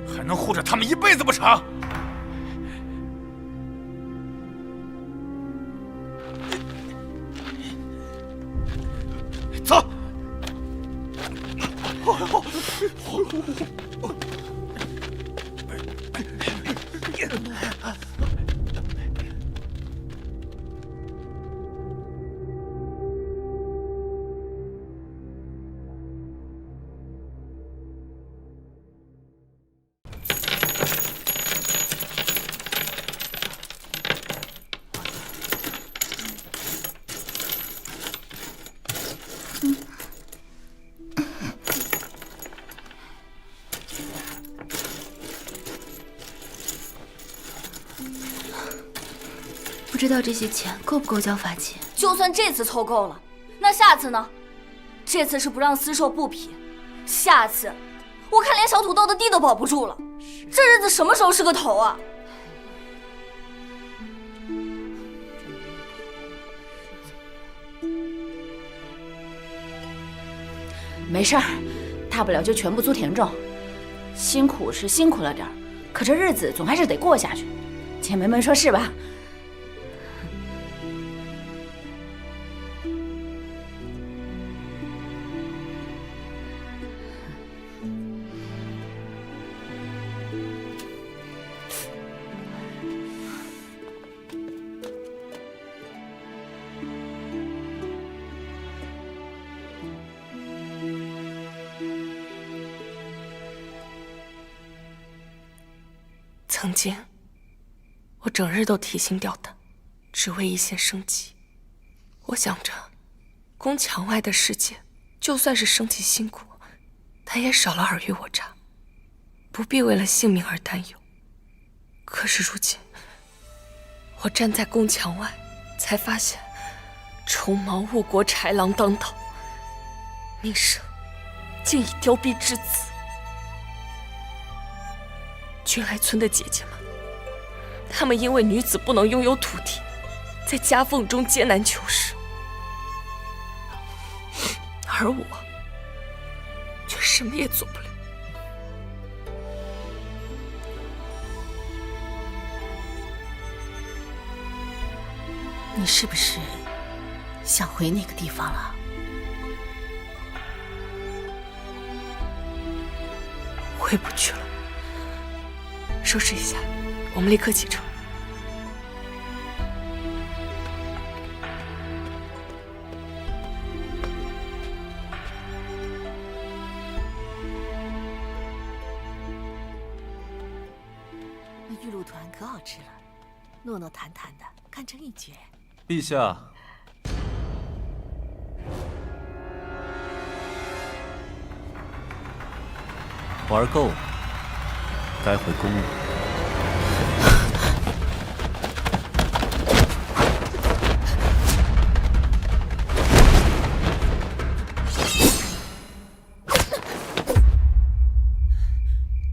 还能护着他们一辈子不成？走。不知道这些钱够不够交罚金？就算这次凑够了，那下次呢？这次是不让私售布匹，下次我看连小土豆的地都保不住了。这日子什么时候是个头啊？没事儿，大不了就全部租田种。辛苦是辛苦了点儿，可这日子总还是得过下去。姐妹们说是吧？曾经，我整日都提心吊胆，只为一线生机。我想着，宫墙外的世界，就算是生计辛苦，但也少了尔虞我诈，不必为了性命而担忧。可是如今，我站在宫墙外，才发现仇毛误国豺狼当道，宁舍竟以凋敝致死。君来村的姐姐们，她们因为女子不能拥有土地，在夹缝中艰难求生，而我却什么也做不了。你是不是想回那个地方了？回不去了。收拾一下，我们立刻启程。那玉露团可好吃了，糯糯弹弹的，堪称一绝。陛下，玩够了，该回宫了。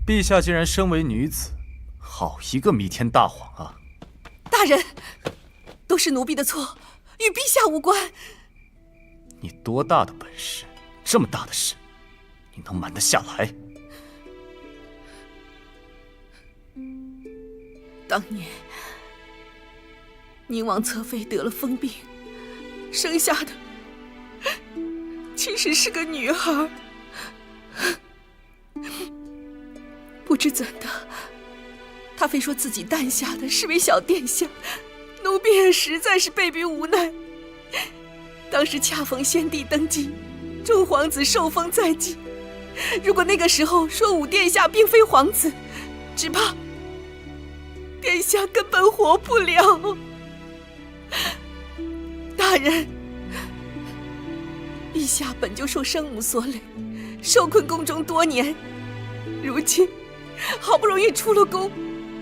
陛下竟然身为女子，好一个弥天大谎啊！大人，都是奴婢的错，与陛下无关。你多大的本事？这么大的事，你能瞒得下来？当年，宁王侧妃得了疯病，生下的其实是个女孩。不知怎的，她非说自己诞下的是位小殿下，奴婢也实在是被逼无奈。当时恰逢先帝登基，众皇子受封在即，如果那个时候说武殿下并非皇子，只怕殿下根本活不了。大人，陛下本就受生母所累，受困宫中多年，如今好不容易出了宫，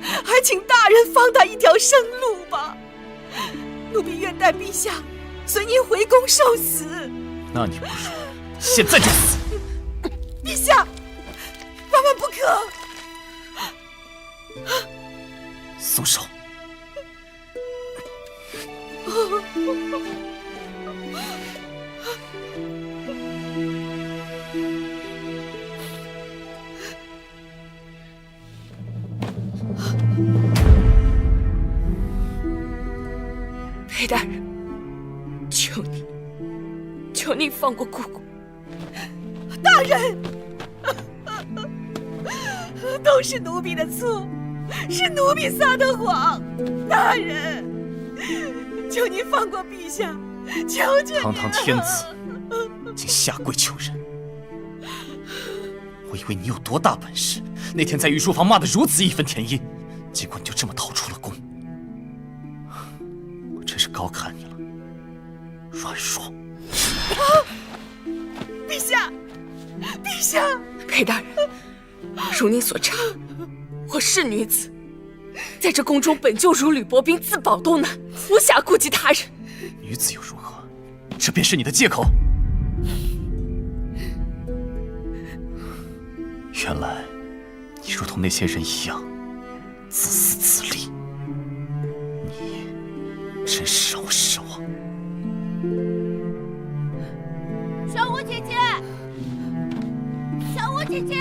还请大人放他一条生路吧。奴婢愿带陛下随您回宫受死。那你不如现在就死！陛下，万万不可！松手！裴大人，求你放过姑姑。大人，都是奴婢的错，是奴婢撒的谎。大人，求您放过陛下，求求您了！堂堂天子，竟下跪求人！我以为你有多大本事，那天在御书房骂得如此义愤填膺，结果你就这么逃出了宫。我真是高看你了，软弱！陛下，陛下！裴大人，如您所查，我是女子，在这宫中本就如履薄冰，自保都难，无暇顾及他人。女子又如何？这便是你的借口？原来你如同那些人一样，自私自利。你真是让我失望。小舞姐姐，小舞姐姐，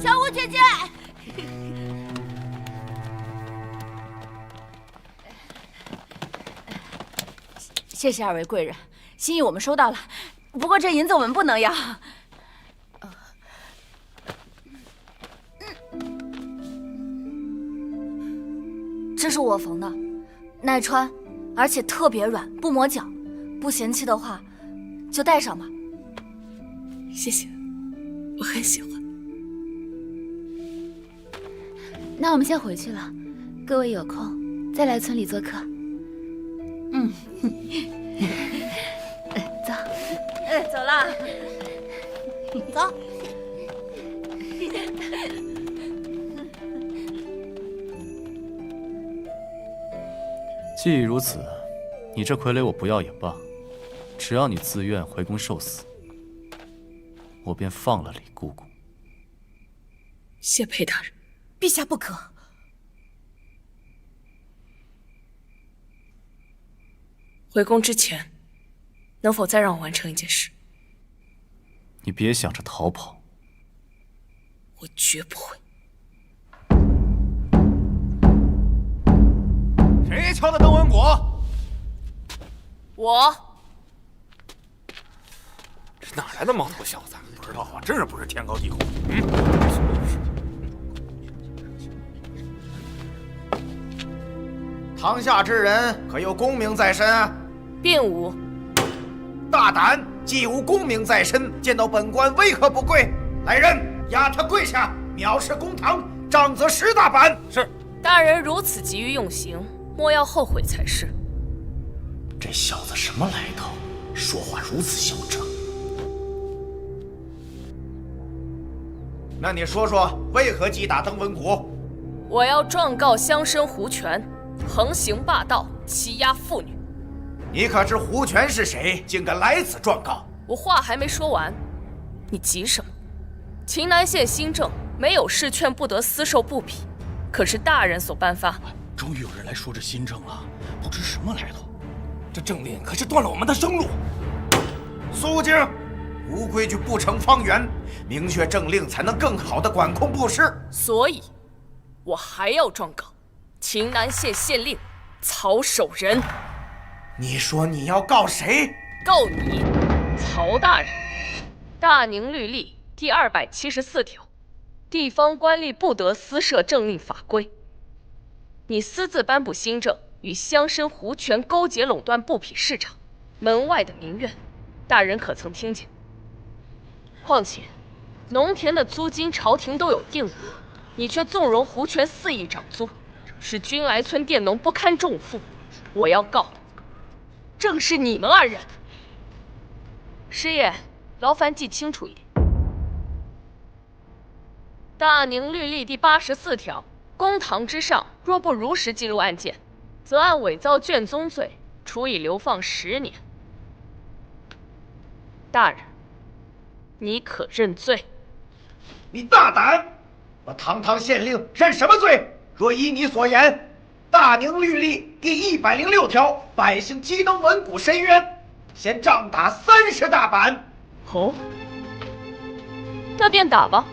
小舞姐姐。谢谢二位贵人，心意我们收到了，不过这银子我们不能要。这是我缝的，耐穿，而且特别软，不磨脚。不嫌弃的话，就带上吧。谢谢，我很喜欢。那我们先回去了，各位有空再来村里做客。嗯，走。走了，走。既已如此，你这傀儡我不要也罢，只要你自愿回宫受死，我便放了李姑姑。谢裴大人，陛下不可。回宫之前，能否再让我完成一件事？你别想着逃跑。我绝不会。谁敲的邓文果？我。这哪来的毛头小子？不知道啊，真是不是天高地厚。堂下之人可有功名在身啊？并无。大胆！既无功名在身，见到本官为何不跪？来人！压他跪下，藐视公堂，杖责10大板。是。大人如此急于用刑，莫要后悔才是。这小子什么来头？说话如此嚣张。那你说说，为何击打邓文国？我要状告乡绅胡权，横行霸道，欺压妇女。你可知胡权是谁？竟敢来此状告？我话还没说完，你急什么？秦南县新政没有事劝不得私售布匹，可是大人所颁发。终于有人来说这新政了，不知什么来头。这政令可是断了我们的生路。肃静！无规矩不成方圆，明确政令才能更好的管控布施。所以，我还要状告秦南县县令曹守仁。你说你要告谁？告你，曹大人。大宁律例第274条，地方官吏不得私设政令法规。你私自颁布新政，与乡绅胡权勾结垄断布匹市场，门外的民怨，大人可曾听见？况且，农田的租金朝廷都有定额，你却纵容胡权肆意涨租，使军来村佃农不堪重负。我要告，正是你们2人。师爷，劳烦记清楚一点。大宁律例第84条，公堂之上若不如实记录案件，则按伪造卷宗罪处以流放10年。大人，你可认罪？你大胆！我堂堂县令认什么罪？若依你所言，大宁律例第106条，百姓饥能闻鼓申冤，先杖打30大板。哦，那便打吧。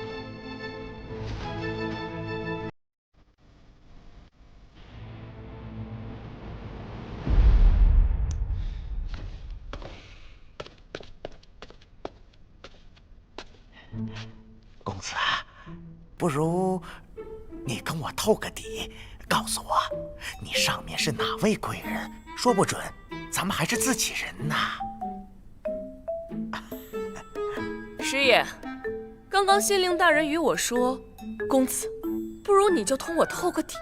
公子，不如你跟我透个底，告诉我你上面是哪位贵人？说不准咱们还是自己人呢。师爷，刚刚县令大人与我说，公子，不如你就同我透个底，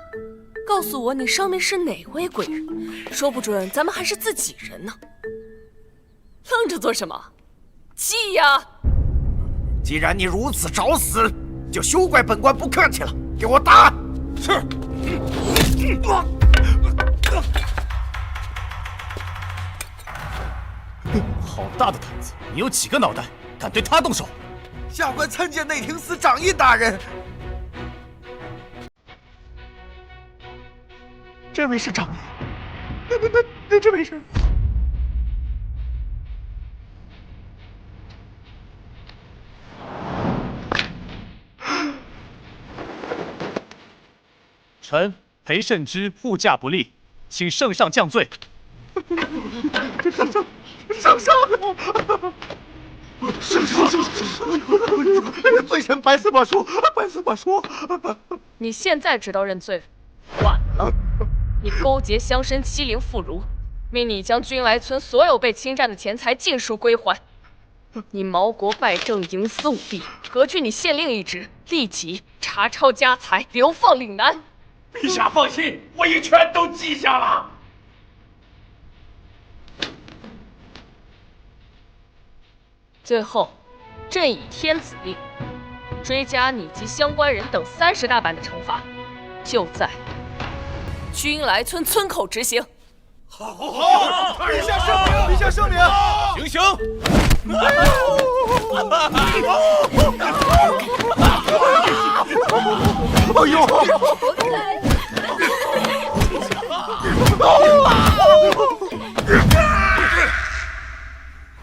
告诉我你上面是哪位贵人，说不准咱们还是自己人呢。愣着做什么？记呀！既然你如此找死，就休怪本官不客气了。给我打！是。好大的胆子！你有几个脑袋，敢对他动手？下官参见内廷司掌印大人。这位是掌印，那这位是？臣裴慎之护驾不力，请圣上降罪。圣上，罪臣百思不说，百思不说。你现在知道认罪，晚了。你勾结乡绅欺凌妇孺，命你将军来村所有被侵占的钱财尽数归还。你毛国败政，营私舞弊，革去你县令一职，立即查抄家财，流放岭南。陛下放心，我已全都记下了。最后，朕以天子令，追加你及相关人等30大板的惩罚，就在军来村村口执行。好，陛下圣明，陛下圣明，行刑！哎呦！